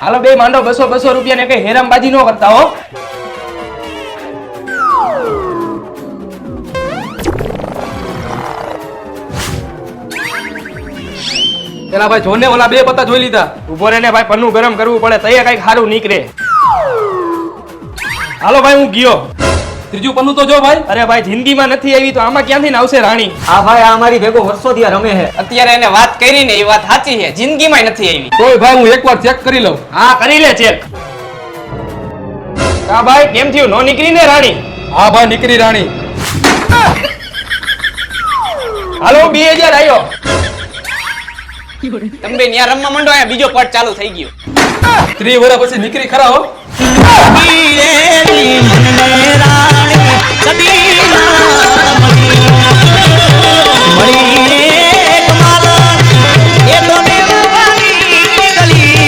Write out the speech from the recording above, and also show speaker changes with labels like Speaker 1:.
Speaker 1: હાલો બે માંડો 200 રૂપિયા ને કઈ હેરામબાજી ન કરતા હો. પેલા ભાઈ જોને ઓલા બે પત્તા જોઈ લીધા. ઉભો રહે ને ભાઈ, પન્નું ગરમ કરવું પડે તો કઈક સારું નીકળે. હાલો ભાઈ હું ગયો. ત્રીજું પન્નું તો જો ભાઈ. અરે ભાઈ જિંદગીમાં નથી આવી તો આમાં ક્યાંથી આવશે રાણી?
Speaker 2: હા ભાઈ, આ મારી ભેગો વર્ષોથી રમે છે.
Speaker 3: અત્યારે એને વાત કરી ને એ વાત સાચી છે, જિંદગીમાં નથી આવી.
Speaker 1: તોય ભાઈ હું એકવાર ચેક કરી લઉં. હા કરી લે ચેક. હા ભાઈ કેમ થયું? નો નીકળી ને રાણી? હા ભાઈ નીકળી રાણી. હાલો 2000 આવ્યો.
Speaker 3: તમે ત્યાં રમવા માંડો, અહીંયા બીજો પટ ચાલુ થઈ ગયો.
Speaker 1: 30 વર્ષ પછી નીકળી ખરા હો.
Speaker 4: મનને રાણી સદીના